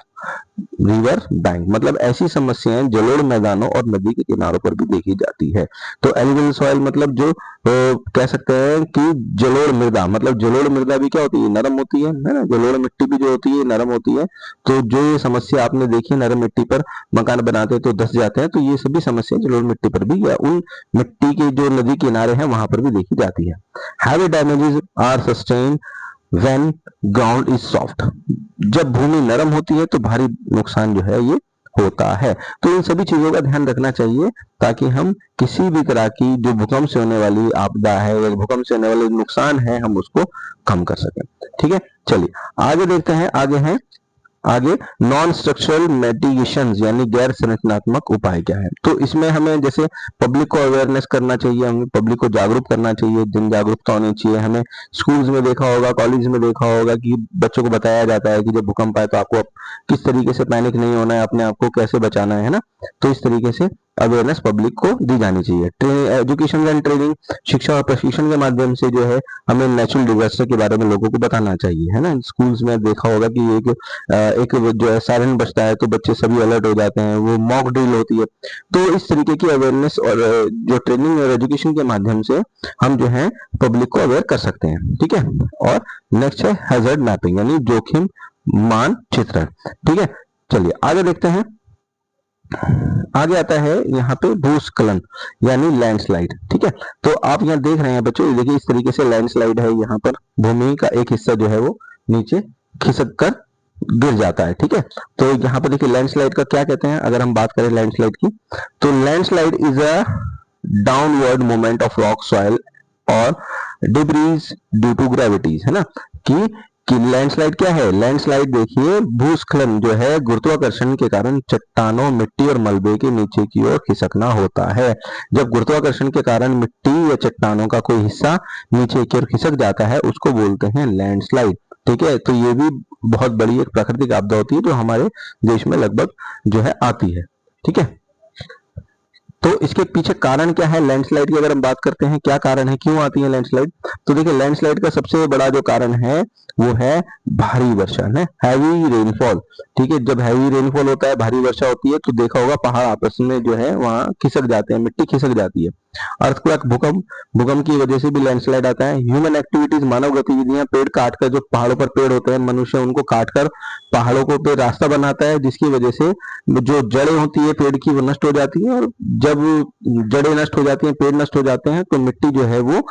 S1: river bank, मतलब ऐसी समस्याएं जलोढ़ मैदानों और नदी के किनारों पर भी देखी जाती है। तो एल्यूवियल सॉइल मतलब जो कह सकते हैं कि जलोढ़ मृदा, मतलब जलोढ़ मृदा भी क्या होती है, नरम होती है ना, जलोढ़ मिट्टी भी जो होती है नरम होती है। तो जो ये समस्या आपने देखी नरम मिट्टी पर मकान बनाते हैं तो धंस जाते हैं, तो ये सभी समस्या जलोढ़ मिट्टी पर भी या उन मिट्टी के जो नदी किनारे हैं वहां पर भी देखी जाती है। Heavy damages are sustain when ground is soft, जब भूमि नरम होती है तो भारी नुकसान जो है ये होता है। तो इन सभी चीजों का ध्यान रखना चाहिए ताकि हम किसी भी तरह की जो भूकंप से होने वाली आपदा है या भूकंप से होने वाले नुकसान है हम उसको कम कर सकें। ठीक है, चलिए आगे देखते हैं। आगे नॉन स्ट्रक्चरल मिटिगेशन यानी गैर संरचनात्मक उपाय क्या है। तो इसमें हमें जैसे पब्लिक को अवेयरनेस करना चाहिए, हमें पब्लिक को जागरूक करना चाहिए, जन जागरूकता होनी चाहिए। हमें स्कूल्स में देखा होगा, कॉलेज में देखा होगा कि बच्चों को बताया जाता है कि जब भूकंप आए तो आपको किस तरीके से पैनिक नहीं होना है, अपने आप को कैसे बचाना है ना। तो इस तरीके से अवेयरनेस पब्लिक को दी जानी चाहिए। एजुकेशन एंड ट्रेनिंग, शिक्षा और प्रशिक्षण के माध्यम से जो है हमें नेचुरल डिजास्टर के बारे में लोगों को बताना चाहिए, है ना। स्कूल्स में देखा होगा कि एक जो है सायरन बजता है तो बच्चे सभी अलर्ट हो जाते हैं, वो मॉक ड्रिल होती है। तो इस तरीके की अवेयरनेस और जो ट्रेनिंग और एजुकेशन के माध्यम से हम जो है पब्लिक को अवेयर कर सकते हैं। ठीक है, और नेक्स्ट है हैजर्ड मैपिंग यानी जोखिम मानचित्रण। ठीक है, चलिए आगे देखते हैं। आगे आता है यहाँ पे भूस्खलन यानी लैंडस्लाइड। ठीक है, तो आप यहाँ देख रहे हैं बच्चों, देखिए इस तरीके से लैंडस्लाइड है। यहाँ पर भूमि का एक हिस्सा जो है वो नीचे खिसक कर गिर जाता है। ठीक है, तो यहाँ पर देखिए लैंडस्लाइड का क्या कहते हैं। अगर हम बात करें लैंडस्लाइड की, तो landslide is a downward movement of rock soil और डिब्रीज ड्यू टू ग्रेविटीज, है ना। कि लैंडस्लाइड क्या है। लैंडस्लाइड देखिए भूस्खलन जो है गुरुत्वाकर्षण के कारण चट्टानों, मिट्टी और मलबे के नीचे की ओर खिसकना होता है। जब गुरुत्वाकर्षण के कारण मिट्टी या चट्टानों का कोई हिस्सा नीचे की ओर खिसक जाता है उसको बोलते हैं लैंडस्लाइड। ठीक है, तो ये भी बहुत बड़ी एक प्राकृतिक आपदा होती है जो हमारे देश में लगभग जो है आती है। ठीक है, तो इसके पीछे कारण क्या है लैंडस्लाइड की अगर हम बात करते हैं, क्या कारण है, क्यों आती है लैंडस्लाइड। तो देखिए लैंडस्लाइड का सबसे बड़ा जो कारण है वो है भारी वर्षा, है हैवी रेनफॉल। ठीक है, जब हैवी रेनफॉल होता है, भारी वर्षा होती है, तो देखा होगा पहाड़ आपस में जो है वहां खिसक जाते हैं, मिट्टी खिसक जाती है। अर्थक्वेक, भूकंप की वजह से भी लैंडस्लाइड आता है। ह्यूमन एक्टिविटीज, मानव गतिविधियां, पेड़ काटकर, जो पहाड़ों पर पेड़ होते हैं मनुष्य उनको काटकर पहाड़ों को पे रास्ता बनाता है, जिसकी वजह से जो जड़ें होती है पेड़ की वो नष्ट हो जाती है। और जब जड़ें नष्ट हो जाती हैं, पेड़ नष्ट हो जाते हैं, तो मिट्टी जो है वो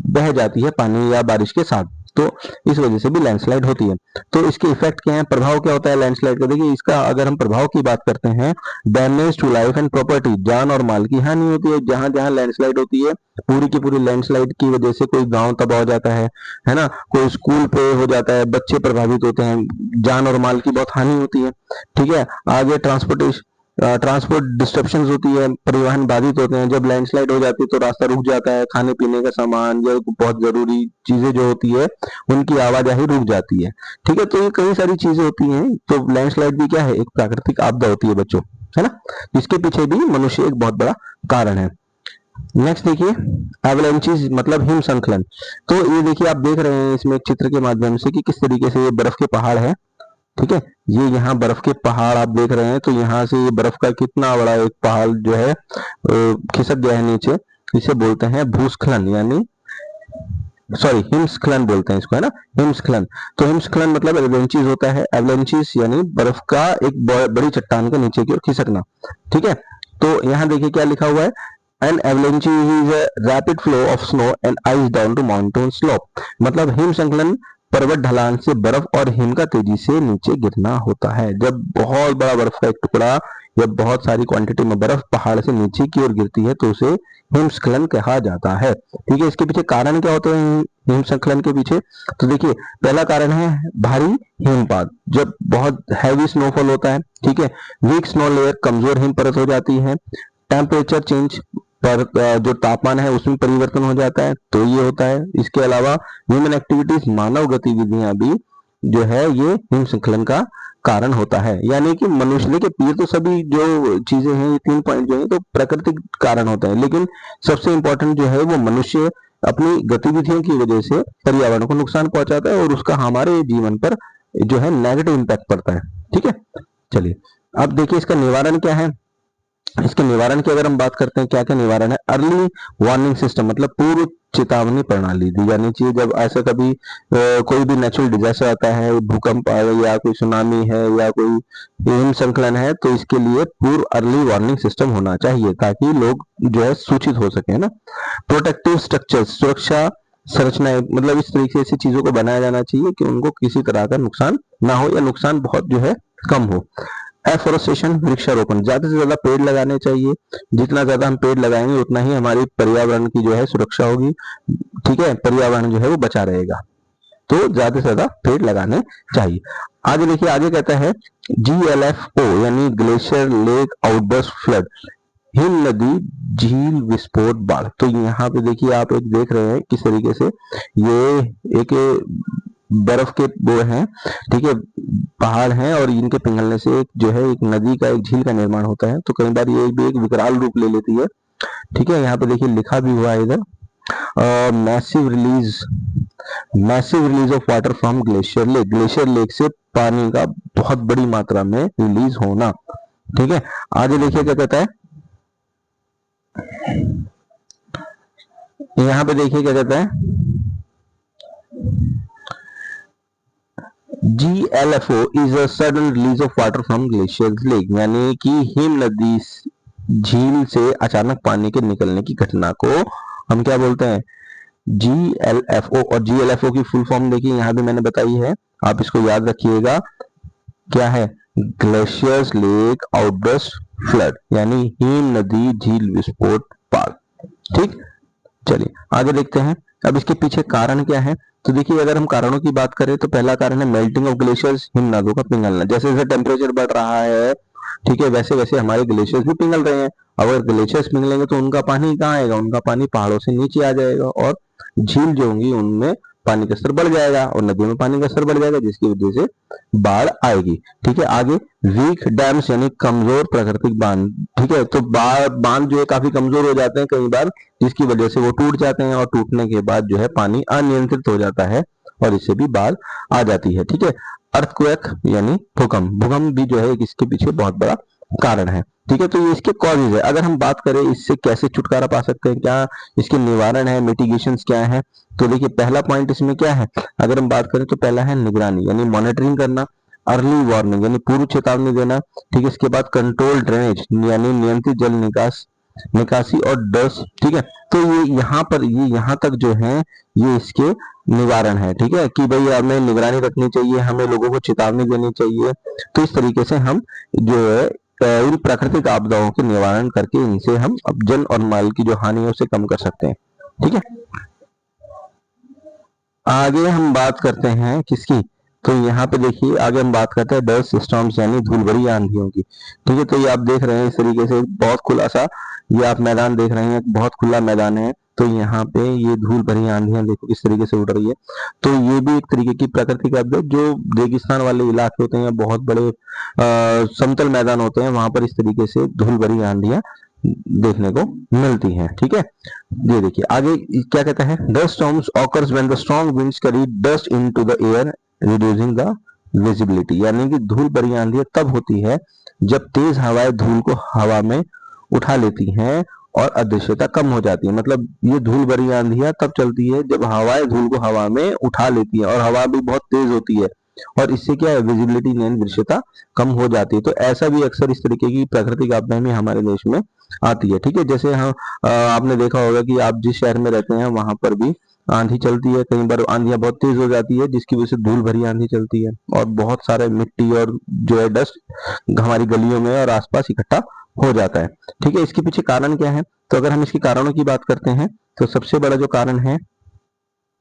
S1: बह जाती है पानी या बारिश के साथ। तो इस वजह से भी लैंडस्लाइड होती है। तो इसके इफेक्ट क्या है, प्रभाव क्या होता है लैंडस्लाइड का। देखिए इसका अगर हम प्रभाव की बात करते हैं, damage to life and property, जान और माल की हानि होती है। जहां जहां लैंडस्लाइड होती है, पूरी की पूरी लैंडस्लाइड की वजह से कोई गांव तबाह हो जाता है ना, कोई स्कूल पे हो जाता है, बच्चे प्रभावित होते हैं, जान और माल की बहुत हानि होती है। ठीक है, आगे ट्रांसपोर्ट डिस्ट्रप्शंस होती है, परिवहन बाधित होते हैं। जब लैंडस्लाइड हो जाती है तो रास्ता रुक जाता है, खाने पीने का सामान या बहुत जरूरी चीजें जो होती है उनकी आवाजाही रुक जाती है। ठीक है, तो ये कई सारी चीजें होती हैं। तो लैंडस्लाइड भी क्या है, एक प्राकृतिक आपदा होती है बच्चों, है ना। इसके पीछे भी मनुष्य एक बहुत बड़ा कारण है। नेक्स्ट देखिए एवलांचेस मतलब हिमस्खलन। तो ये देखिए आप देख रहे हैं इसमें चित्र के माध्यम से कि किस तरीके से ये बर्फ के पहाड़ है। ठीक है, ये यहाँ बर्फ के पहाड़ आप देख रहे हैं, तो यहाँ से ये बर्फ का कितना बड़ा एक पहाड़ जो है खिसक गया है नीचे। इसे बोलते हैं भूस्खलन यानी सॉरी हिमस्खलन बोलते हैं इसको, है ना, हिमस्खलन। तो हिमस्खलन मतलब एवलांचेस होता है। एवलांचेस यानी बर्फ का एक बड़ी चट्टान के नीचे की ओर खिसकना। ठीक है, तो यहाँ देखिए क्या लिखा हुआ है, An avalanche is a rapid flow of snow and ice down to mountain slope। मतलब हिमस्खलन पर्वत ढलान से बर्फ और हिम का तेजी से नीचे गिरना होता है। जब बहुत बड़ा बर्फ का एक टुकड़ा या बहुत सारी क्वांटिटी में बर्फ पहाड़ से नीचे की ओर गिरती है तो उसे हिमस्खलन कहा जाता है। ठीक है, इसके पीछे कारण क्या होते हैं हिमस्खलन के पीछे। तो देखिए पहला कारण है भारी हिमपात, जब बहुत हैवी स्नोफॉल होता है। ठीक है, वीक स्नो लेयर, कमजोर हिम परत हो जाती है। टेम्परेचर चेंज पर जो तापमान है उसमें परिवर्तन हो जाता है, तो ये होता है। इसके अलावा ह्यूमन एक्टिविटीज, मानव गतिविधियां भी जो है ये हिमस्खलन का कारण होता है। यानी कि मनुष्य के पीर तो सभी जो चीजें हैं ये 3 पॉइंट जो है तो प्राकृतिक कारण होता है, लेकिन सबसे इंपॉर्टेंट जो है वो मनुष्य अपनी गतिविधियों की वजह से पर्यावरण को नुकसान पहुंचाता है और उसका हमारे जीवन पर जो है नेगेटिव इम्पैक्ट पड़ता है। ठीक है, चलिए अब देखिए इसका निवारण क्या है। इसके निवारण की अगर हम बात करते हैं, क्या क्या निवारण है। अर्ली वार्निंग सिस्टम, मतलब पूर्व चेतावनी प्रणाली दी जानी चाहिए। जब ऐसा कभी कोई भी नेचुरल डिजास्टर आता है, भूकंप आ गया या कोई सुनामी है या कोई हिमस्खलन है, तो इसके लिए पूर्व अर्ली वार्निंग सिस्टम होना चाहिए ताकि लोग जो है सूचित हो सके, है ना। प्रोटेक्टिव स्ट्रक्चर्स, सुरक्षा संरचनाएं, मतलब इस तरीके से चीजों को बनाया जाना चाहिए कि उनको किसी तरह का नुकसान ना हो या नुकसान बहुत जो है कम हो। एफोरेस्टेशन, वृक्षारोपण, ज्यादा से ज्यादा पेड़ लगाने चाहिए। जितना ज्यादा हम पेड़ लगाएंगे उतना ही हमारी पर्यावरण की जो है सुरक्षा होगी, ठीक है, पर्यावरण जो है वो बचा रहेगा। तो ज्यादा से ज्यादा पेड़ लगाने चाहिए। आगे देखिए, आगे कहता है GLFO यानी glacier lake outburst flood, him नदी झील विस्फोट बाढ़। तो यहाँ पे देखिए आप एक देख रहे हैं किस तरीके से ये एक बर्फ के वो हैं, ठीक है, पहाड़ हैं और इनके पिघलने से एक जो है एक नदी का, एक झील का निर्माण होता है। तो कई बार ये भी एक विकराल रूप ले लेती है, ठीक है। यहाँ पे देखिए लिखा भी हुआ है इधर, massive release of water from glacier lake, glacier lake से पानी का बहुत बड़ी मात्रा में रिलीज होना, ठीक है। आगे देखिए क्या कहता है, यहाँ पे देखिए क्या कहता है, GLFO is a sudden release of water from glacier lake, यानी कि हिम नदी झील से अचानक पानी के निकलने की घटना को हम क्या बोलते हैं, GLFO। और GLFO की फुल फॉर्म देखिए यहाँ भी मैंने बताई है, आप इसको याद रखिएगा, क्या है, ग्लेशियर्स लेक आउटबर्स्ट फ्लड, यानी हिम नदी झील विस्फोट बाढ़, ठीक। चलिए आगे देखते हैं, अब इसके पीछे कारण क्या है। तो देखिए अगर हम कारणों की बात करें तो पहला कारण है मेल्टिंग ऑफ ग्लेशियर्स, हिमनदों का पिघलना। जैसे जैसे टेम्परेचर बढ़ रहा है, ठीक है, वैसे वैसे हमारे ग्लेशियर्स भी पिघल रहे हैं। अगर ग्लेशियर्स पिघलेंगे तो उनका पानी कहाँ आएगा, उनका पानी पहाड़ों से नीचे आ जाएगा और झील जो होंगी उनमें पानी का स्तर बढ़ जाएगा और नदियों में पानी का स्तर बढ़ जाएगा, जिसकी वजह से बाढ़ आएगी, ठीक है। आगे वीक डैम्स यानी कमजोर प्राकृतिक बांध, ठीक है, तो बांध जो है काफी कमजोर हो जाते हैं कई बार, जिसकी वजह से वो टूट जाते हैं और टूटने के बाद जो है पानी अनियंत्रित हो जाता है और इससे भी बाढ़ आ जाती है, ठीक है। अर्थक्वेक यानी भूकंप, भूकंप भी जो है इसके पीछे बहुत बड़ा कारण है, ठीक है। तो ये इसके कॉजेज है। अगर हम बात करें इससे कैसे छुटकारा पा सकते हैं, क्या इसके निवारण है, मिटिगेशंस क्या है, तो देखिए पहला पॉइंट इसमें क्या है, अगर हम बात करें तो पहला है निगरानी यानी मॉनिटरिंग करना, अर्ली वार्निंग यानी पूर्व चेतावनी देना, ठीक है। इसके बाद कंट्रोल ड्रेनेज यानी नियंत्रित जल निकासी और डस्ट, ठीक है। तो ये यहाँ पर ये यहाँ तक जो है ये इसके निवारण है, ठीक है, कि भाई हमें निगरानी रखनी चाहिए, हमें लोगों को चेतावनी देनी चाहिए। तो इस तरीके से हम जो है इन प्राकृतिक आपदाओं के निवारण करके इनसे हम अब जन और माल की जो हानि है उसे कम कर सकते हैं, ठीक है। आगे हम बात करते हैं किसकी, तो यहाँ पे देखिए आगे हम बात करते हैं डस्ट स्टॉर्म्स यानी धूल भरी आंधियों की, ठीक है। तो ये आप देख रहे हैं इस तरीके से बहुत खुला सा ये आप मैदान देख रहे हैं, बहुत खुला मैदान है। तो यहाँ पे ये धूल भरी आंधियां देखो किस तरीके से उड़ रही है। तो ये भी एक तरीके की प्राकृतिक आपदा, जो रेगिस्तान वाले इलाके होते हैं, बहुत बड़े समतल मैदान होते हैं, वहां पर इस तरीके से धूल भरी आंधियां देखने को मिलती हैं, ठीक है। ये देखिए आगे क्या कहता है, dust storms occurs when the strong winds carry dust into the air reducing the visibility, यानी कि धूल भरी आंधियां तब होती है जब तेज हवाएं धूल को हवा में उठा लेती हैं और अदृश्यता कम हो जाती है। मतलब ये धूल भरी आंधियां तब चलती है जब हवाएं धूल को हवा में उठा लेती है और हवा भी बहुत तेज होती है और इससे क्या है, विजिबिलिटी यानी दृश्यता कम हो जाती है। तो ऐसा भी अक्सर इस तरीके की प्राकृतिक आपदाएं भी हमारे देश में आती है, ठीक है। जैसे हम आपने देखा होगा कि आप जिस शहर में रहते हैं वहां पर भी आंधी चलती है, कई बार आंधियां बहुत तेज हो जाती है जिसकी वजह से धूल भरी आंधी चलती है और बहुत सारे मिट्टी और जो है डस्ट हमारी गलियों में और आसपास इकट्ठा हो जाता है, ठीक है। इसके पीछे कारण क्या है, तो अगर हम इसके कारणों की बात करते हैं तो सबसे बड़ा जो कारण है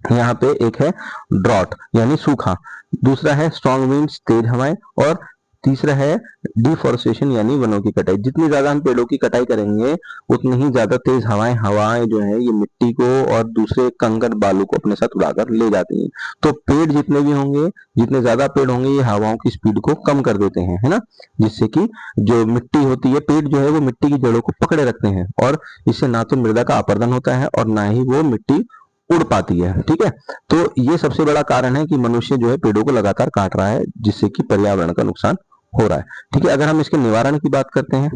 S1: यहाँ पे एक है ड्रॉट यानी सूखा, दूसरा है स्ट्रॉन्ग विंड्स तेज हवाएं और तीसरा है डिफोरेस्टेशन यानी वनों की कटाई। जितनी ज्यादा हम पेड़ों की कटाई करेंगे उतनी ही ज्यादा तेज हवाएं जो है ये मिट्टी को और दूसरे कंकड़ बालू को अपने साथ उड़ाकर ले जाती हैं। तो पेड़ जितने भी होंगे, जितने ज्यादा पेड़ होंगे ये हवाओं की स्पीड को कम कर देते हैं, है ना, जिससे कि जो मिट्टी होती है, पेड़ जो है वो मिट्टी की जड़ों को पकड़े रखते हैं और इससे ना तो मृदा का अपरदन होता है और ना ही वो मिट्टी उड़ पाती है, ठीक है। तो ये सबसे बड़ा कारण है कि मनुष्य जो है पेड़ों को लगातार काट रहा है जिससे कि पर्यावरण का नुकसान हो रहा है। ठीक है, अगर हम इसके निवारण की बात करते हैं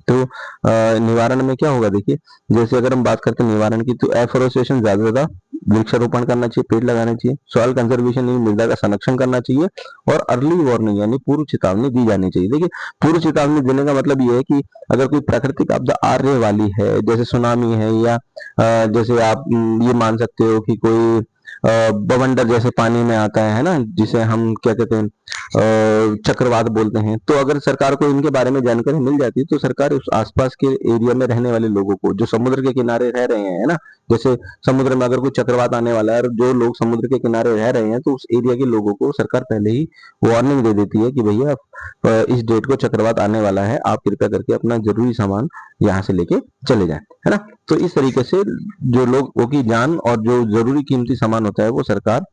S1: तो निवारण में क्या होगा, देखिए जैसे अगर हम बात करते हैं निवारण की, तो एफोरेस्टेशन ज्यादा से ज्यादा वृक्षारोपण करना चाहिए, पेड़ लगाने चाहिए, सॉइल कंजर्वेशन यानी मृदा का संरक्षण करना चाहिए, और अर्ली वार्निंग यानी पूर्व चेतावनी दी जानी चाहिए। देखिए पूर्व चेतावनी देने का मतलब ये है कि अगर कोई प्राकृतिक आपदा आने वाली है, जैसे सुनामी है, या जैसे आप ये मान सकते हो कि कोई बवंडर जैसे पानी में आता है ना, जिसे हम क्या कहते हैं चक्रवात बोलते हैं, तो अगर सरकार को इनके बारे में जानकारी मिल जाती है तो सरकार उस आसपास के एरिया में रहने वाले लोगों को, जो समुद्र के किनारे रह रहे हैं ना, जैसे समुद्र में अगर कोई चक्रवात आने वाला है और जो लोग समुद्र के किनारे रह रहे हैं, तो उस एरिया के लोगों को सरकार पहले ही वार्निंग दे देती है कि भैया इस डेट को चक्रवात आने वाला है, आप कृपया करके अपना जरूरी सामान यहाँ से लेके चले जाएं, है ना। तो इस तरीके से जो लोगों की जान और जो जरूरी कीमती सामान होता है वो सरकार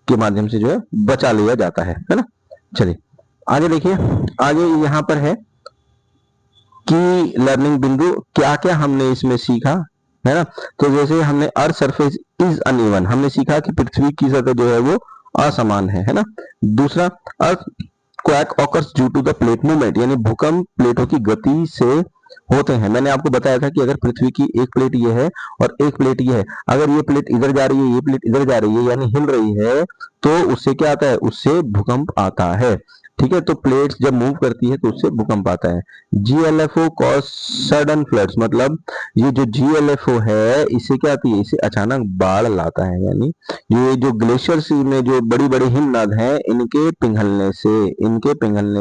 S1: के माध्यम से जो है बचा लिया जाता है ना। चलिए आगे देखिए, आगे यहाँ पर है कि लर्निंग बिंदु क्या क्या हमने इसमें सीखा, है ना। तो जैसे हमने अर्थ सरफेस इज अनइवन, हमने सीखा कि पृथ्वी की सतह जो है वो असमान है ना। दूसरा, earthquake occurs due to the plate movement, यानी भूकंप प्लेटों की गति से होते हैं। मैंने आपको बताया था कि अगर पृथ्वी की एक प्लेट ये है और एक प्लेट ये है, अगर ये प्लेट इधर जा रही है, ये प्लेट इधर जा रही है, यानी हिल रही है, तो उससे क्या आता है, उससे भूकंप आता है। ठीक है, तो प्लेट्स जब मूव करती है तो उससे भूकंप आता है। जीएलएफओ कॉज सडन फ्लड्स, मतलब ये जो जीएलएफओ है इससे क्या आती है, इसे अचानक बाढ़ लाता है, यानी ये जो ग्लेशियर्स में जो बड़ी बड़ी हिमनद हैं इनके पिघलने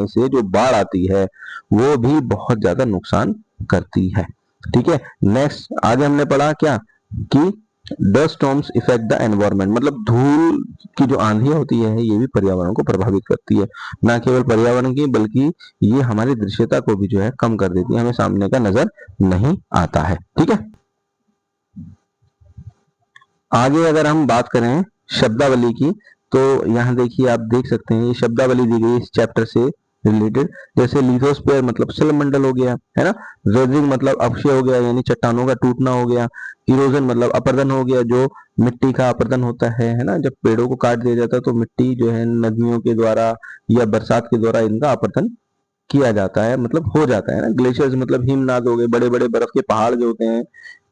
S1: से जो बाढ़ आती है वो भी बहुत ज्यादा नुकसान करती है। ठीक है, नेक्स्ट आगे हमने पढ़ा क्या कि dust storms effect the environment, मतलब धूल की जो आंधियां होती है ये भी पर्यावरण को प्रभावित करती है। ना केवल पर्यावरण की बल्कि ये हमारी दृश्यता को भी जो है कम कर देती है, हमें सामने का नजर नहीं आता है। ठीक है, आगे अगर हम बात करें शब्दावली की, तो यहाँ देखिए आप देख सकते हैं ये शब्दावली दी गई इस चैप्टर से रिलेटेड। जैसे लिथोस्फीयर मतलब शिलामंडल हो गया, है ना। रेजिंग मतलब अक्षय हो गया, यानी चट्टानों का टूटना हो गया। इरोजन मतलब अपरदन हो गया, जो मिट्टी का अपरदन होता है ना, जब पेड़ों को काट दिया जाता है तो मिट्टी जो है नदियों के द्वारा या बरसात के द्वारा इनका अपरदन किया जाता है, मतलब हो जाता है ना। ग्लेशियर्स मतलब हिमनाद हो गए, बड़े बड़े बर्फ के पहाड़ जो होते हैं,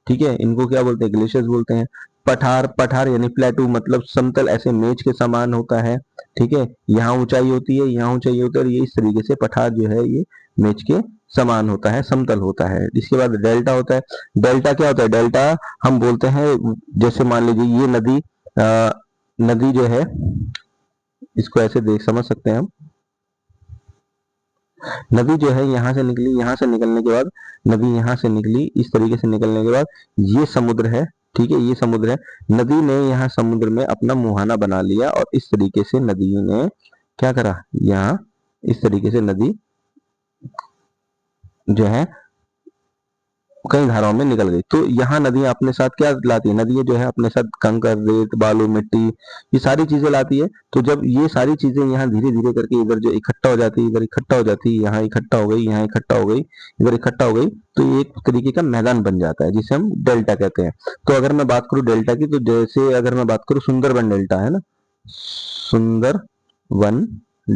S1: ठीक है, इनको क्या बोलते हैं, ग्लेशियर्स बोलते हैं। पठार, पठार यानी प्लेटू मतलब समतल ऐसे मेज के समान होता है। ठीक है, यहाँ ऊंचाई होती है, यहाँ ऊंचाई होती है, और ये इस तरीके से पठार जो है ये मेज के समान होता है, समतल होता है। इसके बाद डेल्टा होता है। डेल्टा क्या होता है, डेल्टा हम बोलते हैं, जैसे मान लीजिए ये नदी नदी जो है, इसको ऐसे देख समझ सकते हैं हम, नदी जो है यहाँ से निकली, यहाँ से निकलने के बाद नदी यहाँ से निकली, इस तरीके से निकलने के बाद ये समुद्र है। ठीक है, ये समुद्र है, नदी ने यहाँ समुद्र में अपना मुहाना बना लिया और इस तरीके से नदी ने क्या करा, यहाँ इस तरीके से नदी जो है कई धाराओं में निकल गई। तो यहाँ नदियां अपने साथ क्या लाती है, नदियां जो है अपने साथ कंकर, रेत, बालू, मिट्टी, ये सारी चीजें लाती है। तो जब ये सारी चीजें यहाँ धीरे धीरे करके इधर जो इकट्ठा हो जाती है, इधर इकट्ठा हो जाती है, यहाँ इकट्ठा हो गई, यहाँ इकट्ठा हो गई, इधर इकट्ठा हो गई, तो ये एक तरीके का मैदान बन जाता है जिसे हम डेल्टा कहते हैं। तो अगर मैं बात करूँ डेल्टा की, तो जैसे अगर मैं बात करूँ सुंदरबन डेल्टा, है ना, सुंदरबन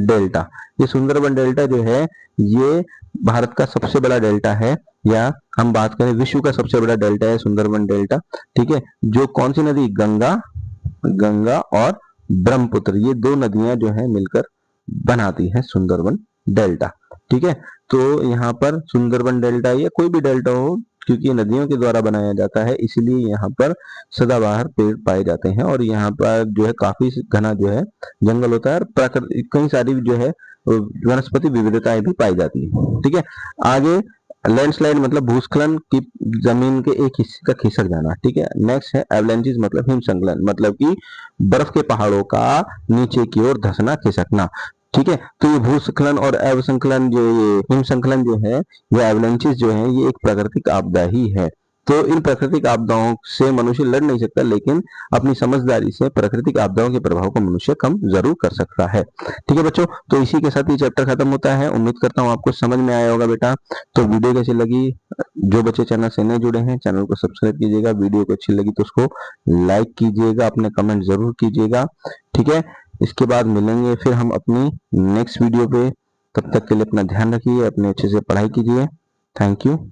S1: डेल्टा, ये सुंदरबन डेल्टा जो है ये भारत का सबसे बड़ा डेल्टा है, या हम बात करें विश्व का सबसे बड़ा डेल्टा है सुंदरबन डेल्टा। ठीक है, जो कौन सी नदी, गंगा, गंगा और ब्रह्मपुत्र, ये दो नदियां जो है मिलकर बनाती है सुंदरबन डेल्टा। ठीक है, तो यहाँ पर सुंदरबन डेल्टा या कोई भी डेल्टा हो, क्योंकि नदियों के द्वारा बनाया जाता है, इसलिए यहाँ पर सदाबहार पेड़ पाए जाते हैं, और यहाँ पर जो है काफी घना जो है जंगल होता है, और प्राकृतिक कई सारी जो है वनस्पति विविधताएं भी पाई जाती है। ठीक है, आगे लैंडस्लाइड मतलब भूस्खलन की जमीन के एक हिस्से का खिसक जाना। ठीक है, नेक्स्ट है एवलांचेस मतलब हिमस्खलन, मतलब कि बर्फ के पहाड़ों का नीचे की ओर धंसना, खिसकना। ठीक है, तो ये भूस्खलन और अवसंकलन जो ये हिमस्खलन जो है, ये एवलांचेस जो है, ये एक प्राकृतिक आपदा ही है। तो इन प्राकृतिक आपदाओं से मनुष्य लड़ नहीं सकता, लेकिन अपनी समझदारी से प्राकृतिक आपदाओं के प्रभाव को मनुष्य कम जरूर कर सकता है। ठीक है बच्चों, तो इसी के साथ ये चैप्टर खत्म होता है। उम्मीद करता हूँ आपको समझ में आया होगा बेटा। तो वीडियो कैसी लगी, जो बच्चे चैनल से नए जुड़े हैं चैनल को सब्सक्राइब कीजिएगा, वीडियो को अच्छी लगी तो उसको लाइक कीजिएगा, अपने कमेंट जरूर कीजिएगा। ठीक है, इसके बाद मिलेंगे फिर हम अपनी नेक्स्ट वीडियो पे। तब तक के लिए अपना ध्यान रखिए, अपने अच्छे से पढ़ाई कीजिए। Thank you.